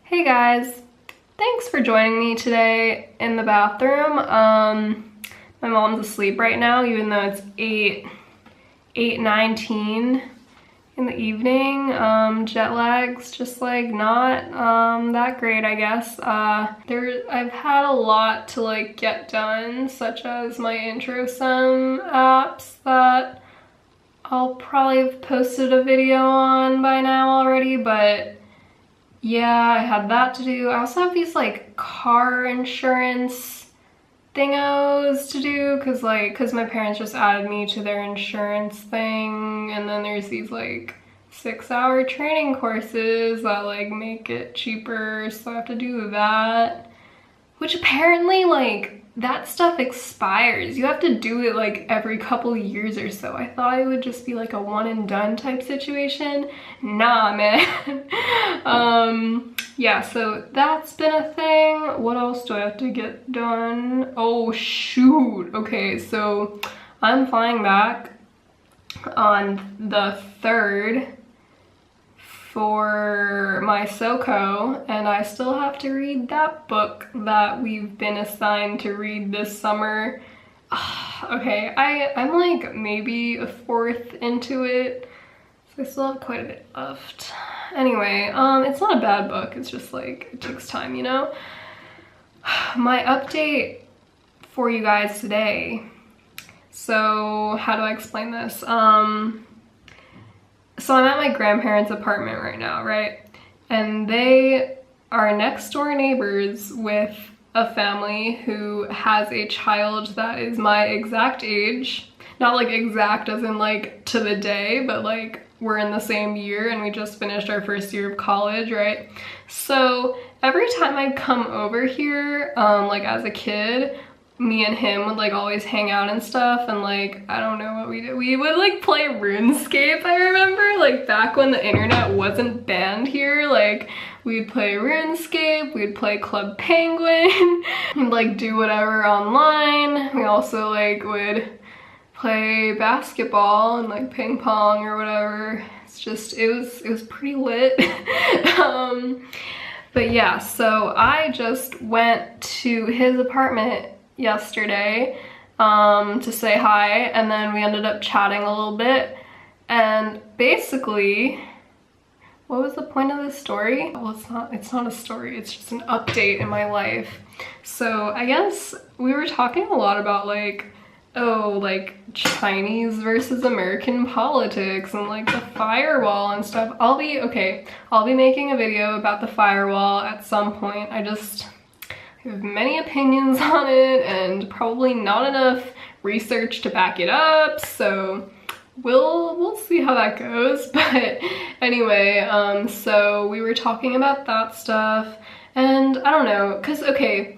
Hey guys, thanks for joining me today in the bathroom. My mom's asleep right now, even though it's 8:19 in the evening. Jet lag's just like not that great, I guess. I've had a lot to like get done, such as my intro some apps that I'll probably have posted a video on by now already, but yeah, I had that to do. I also have these like car insurance thingos to do because my parents just added me to their insurance thing, and then there's these like 6-hour training courses that like make it cheaper, so I have to do that, which apparently like that stuff expires. You have to do it like every couple years or so. I thought it would just be like a one and done type situation. Nah, man. Yeah, so that's been a thing. What else do I have to get done? Oh shoot. Okay, so I'm flying back on the 3rd for my SoCo, and I still have to read that book that we've been assigned to read this summer. Okay, I'm like maybe a 4th into it, so I still have quite a bit left. Anyway, it's not a bad book, it's just like, it takes time, you know? My update for you guys today. So, how do I explain this? So I'm at my grandparents' apartment right now, right? And they are next door neighbors with a family who has a child that is my exact age. Not like exact as in like to the day, but like we're in the same year and we just finished our first year of college, right? So every time I'd come over here, like as a kid, me and him would like always hang out and stuff, and like I don't know what we did. We would like play RuneScape, I remember, like back when the internet wasn't banned here. Like we'd play RuneScape, we'd play Club Penguin, and like do whatever online. We also like would play basketball and like ping pong or whatever. It's just, it was pretty lit. But yeah, so I just went to his apartment yesterday to say hi, and then we ended up chatting a little bit, and basically, what was the point of this story? Well, it's not a story, it's just an update in my life. So I guess we were talking a lot about like, oh, like Chinese versus American politics and like the firewall and stuff. I'll be making a video about the firewall at some point. I have many opinions on it and probably not enough research to back it up, so we'll see how that goes. But anyway, so we were talking about that stuff, and I don't know, because okay,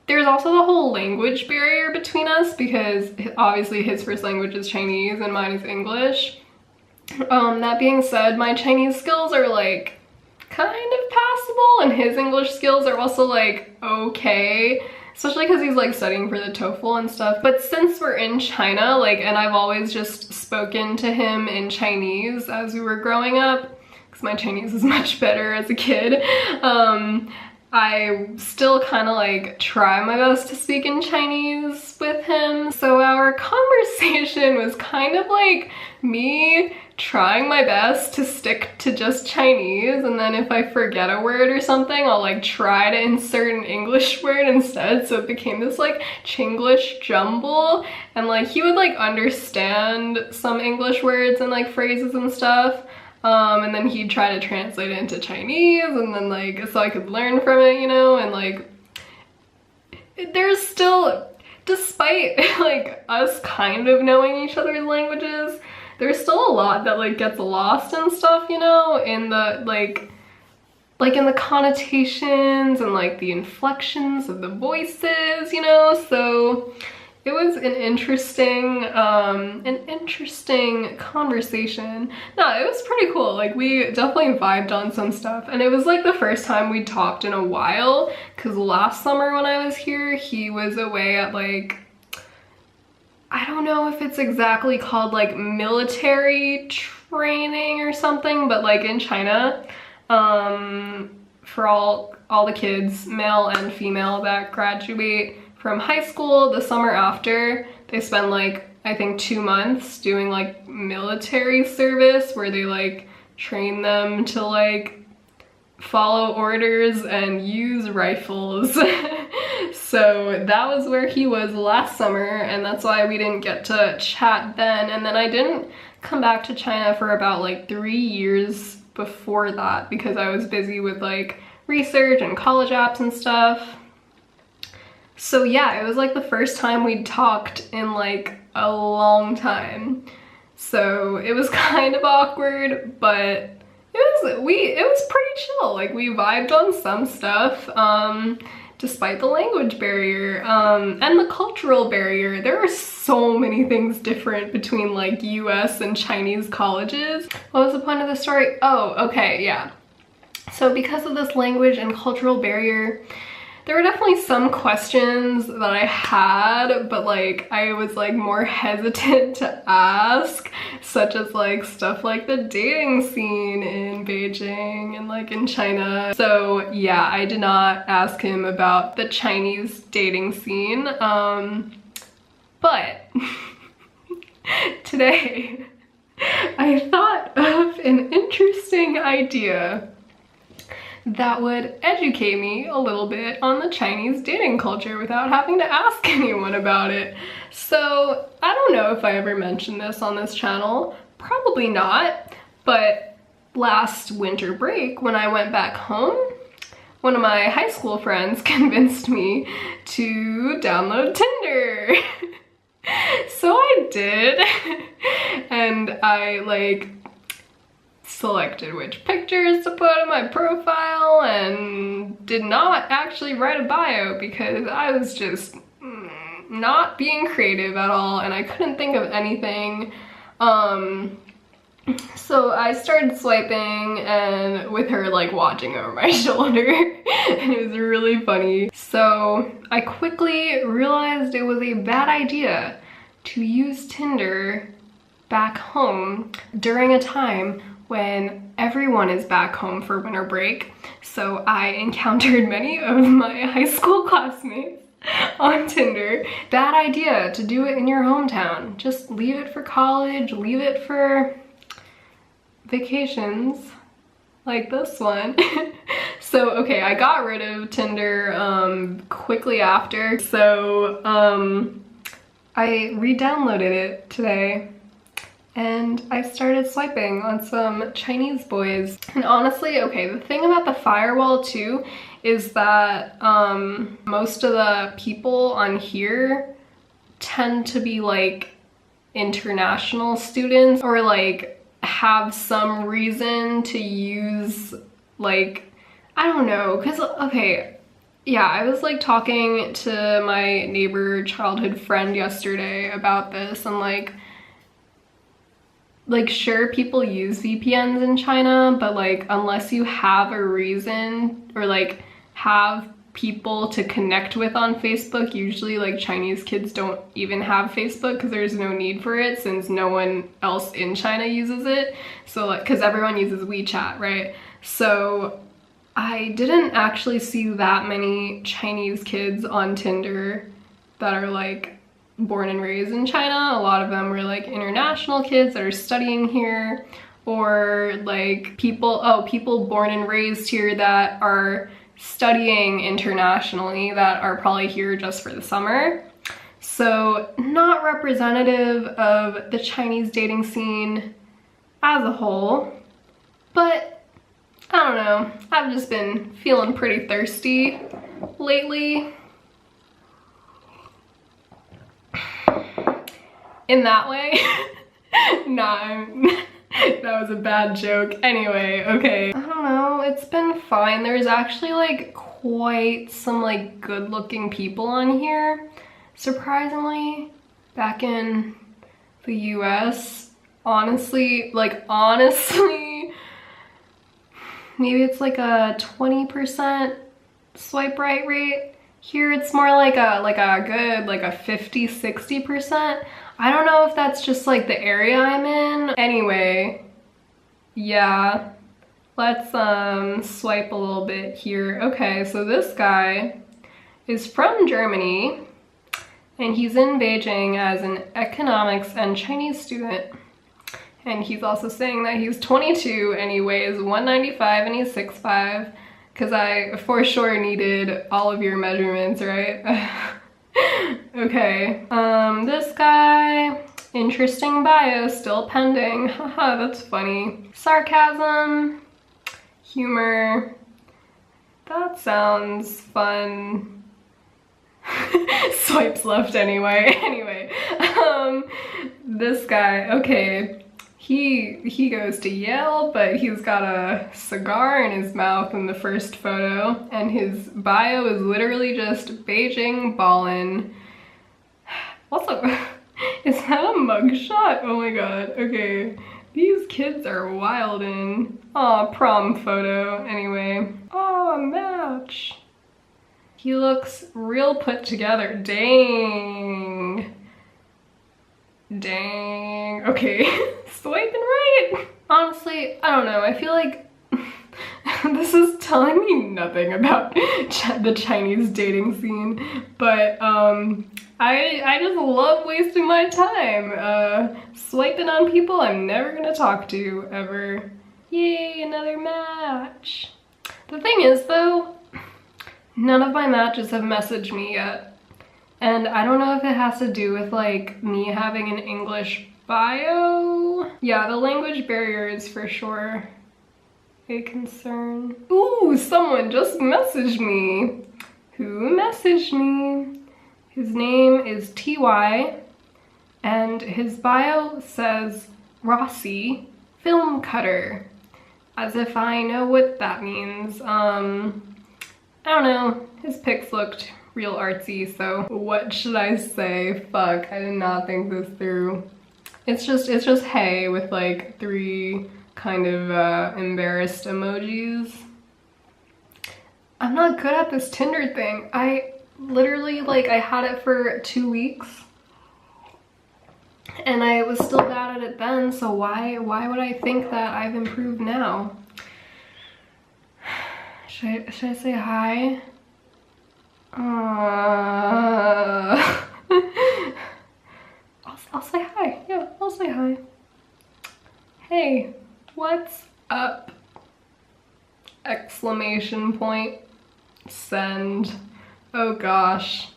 there's also the whole language barrier between us, because obviously his first language is Chinese and mine is English. That being said, my Chinese skills are like kind of passable, and his English skills are also like okay, especially because he's like studying for the TOEFL and stuff. But since we're in China, like, and I've always just spoken to him in Chinese as we were growing up, because my Chinese is much better as a kid, I still kind of like try my best to speak in Chinese with him. So our conversation was kind of like me trying my best to stick to just Chinese, and then if I forget a word or something, I'll like try to insert an English word instead, so it became this like Chinglish jumble, and like he would like understand some English words and like phrases and stuff, and then he'd try to translate it into Chinese, and then like so I could learn from it, you know. And like there's still, despite like us kind of knowing each other's languages, there's still a lot that like gets lost and stuff, you know, in the like in the connotations and like the inflections of the voices, you know. So it was an interesting conversation. No, it was pretty cool. Like we definitely vibed on some stuff, and it was like the first time we talked in a while, because last summer when I was here, he was away at like, I don't know if it's exactly called like military training or something, but like in China, for all the kids, male and female, that graduate from high school the summer after. They spend like, I think 2 months doing like military service where they like train them to like follow orders and use rifles. So that was where he was last summer, and that's why we didn't get to chat then. And then I didn't come back to China for about like 3 years before that because I was busy with like research and college apps and stuff. So yeah, it was like the first time we'd talked in like a long time. So it was kind of awkward, but it was pretty chill. Like, we vibed on some stuff, despite the language barrier, and the cultural barrier. There are so many things different between like US and Chinese colleges. What was the point of the story? Oh, okay, yeah. So because of this language and cultural barrier, there were definitely some questions that I had, but like I was like more hesitant to ask, such as like stuff like the dating scene in Beijing and like in China. So yeah, I did not ask him about the Chinese dating scene. But today I thought of an interesting idea that would educate me a little bit on the Chinese dating culture without having to ask anyone about it. So I don't know if I ever mentioned this on this channel, probably not, but last winter break when I went back home, one of my high school friends convinced me to download Tinder. So I did, and I like selected which pictures to put in my profile and did not actually write a bio because I was just not being creative at all and I couldn't think of anything. So I started swiping and with her like watching over my shoulder and it was really funny. So I quickly realized it was a bad idea to use Tinder back home during a time when everyone is back home for winter break. So I encountered many of my high school classmates on Tinder. Bad idea to do it in your hometown. Just leave it for college, leave it for vacations like this one. So okay, I got rid of Tinder quickly after. So I re-downloaded it today and I started swiping on some Chinese boys. And honestly, okay, the thing about the firewall too is that most of the people on here tend to be like international students or like have some reason to use like, I don't know, because okay, yeah, I was like talking to my neighbor childhood friend yesterday about this and like sure, people use VPNs in China, but like unless you have a reason or like have people to connect with on Facebook, usually like Chinese kids don't even have Facebook because there's no need for it since no one else in China uses it. So like, because everyone uses WeChat, right? So I didn't actually see that many Chinese kids on Tinder that are like born and raised in China. A lot of them were like international kids that are studying here, or like people born and raised here that are studying internationally that are probably here just for the summer. So not representative of the Chinese dating scene as a whole, but I don't know, I've just been feeling pretty thirsty lately. In that way. Nah, that was a bad joke. Anyway, okay. I don't know, it's been fine. There's actually like quite some like good looking people on here. Surprisingly, back in the US, honestly, maybe it's like a 20% swipe right rate. Here it's more like a good like a 50-60%. I don't know if that's just like the area I'm in. Anyway, yeah, Let's swipe a little bit here. Okay, so this guy is from Germany and he's in Beijing as an economics and Chinese student. And he's also saying that he's 22 and he weighs 195 and he's 6'5", because I for sure needed all of your measurements, right? Okay, this guy, interesting bio, still pending. Haha, that's funny. Sarcasm, humor, that sounds fun. Swipes left anyway. Anyway, this guy, okay. He goes to Yale, but he's got a cigar in his mouth in the first photo, and his bio is literally just Beijing ballin'. Also, is that a mugshot? Oh my god, okay. These kids are wildin'. Aw, prom photo, anyway. Aw, match. He looks real put together. Dang. Dang. Okay. Swiping right. Honestly, I don't know. I feel like this is telling me nothing about the Chinese dating scene, but I just love wasting my time swiping on people I'm never gonna talk to ever. Yay, another match. The thing is though, none of my matches have messaged me yet. And I don't know if it has to do with like me having an English bio. Yeah, the language barrier is for sure a concern. Ooh, someone just messaged me. Who messaged me? His name is TY and his bio says Rossi, film cutter. As if I know what that means. I don't know, his pics looked real artsy, so what should I say? Fuck, I did not think this through. It's just hey with like 3 kind of embarrassed emojis. I'm not good at this Tinder thing. I literally, like, I had it for 2 weeks and I was still bad at it then, so why would I think that I've improved now? Should I say hi? I'll say hi. Yeah, I'll say hi. Hey, what's up? Exclamation point. Send. Oh gosh.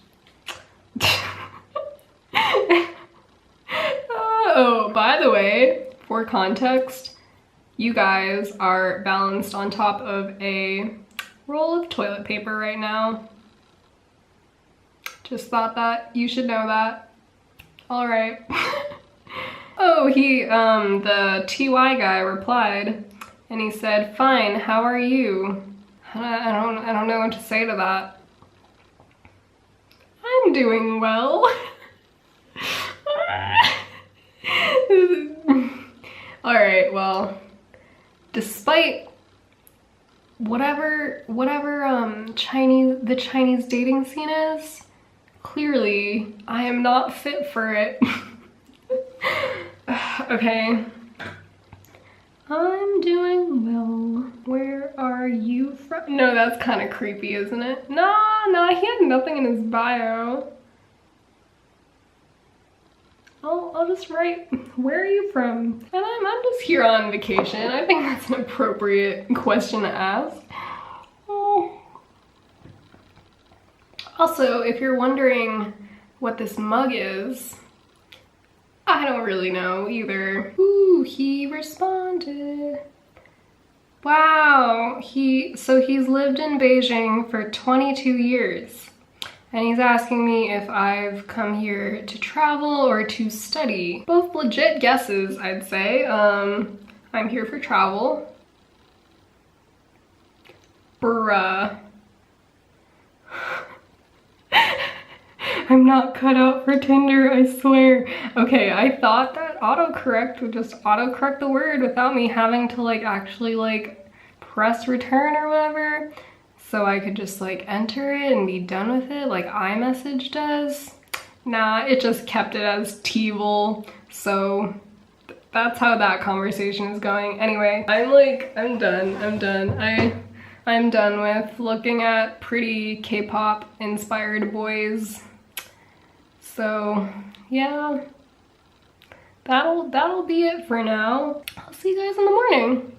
Oh, by the way, for context, you guys are balanced on top of a roll of toilet paper right now. Just thought that you should know that. All right. Oh, the TY guy replied and he said, "Fine, how are you?" I don't know what to say to that. I'm doing well. All right, well, despite whatever the Chinese dating scene is, clearly I am not fit for it. Okay. I'm doing well. Where are you from? No, that's kind of creepy, isn't it? Nah, he had nothing in his bio. I'll just write, where are you from? And I'm just here on vacation. I think that's an appropriate question to ask. Oh. Also, if you're wondering what this mug is, I don't really know either. Ooh, he responded. Wow, he's lived in Beijing for 22 years. And he's asking me if I've come here to travel or to study. Both legit guesses, I'd say. I'm here for travel. Bruh. I'm not cut out for Tinder, I swear. Okay, I thought that autocorrect would just autocorrect the word without me having to like actually like press return or whatever. So I could just like enter it and be done with it like iMessage does. Nah, it just kept it as Teevil, so that's how that conversation is going. Anyway, I'm done. I'm done with looking at pretty K-pop inspired boys. So yeah, that'll be it for now. I'll see you guys in the morning.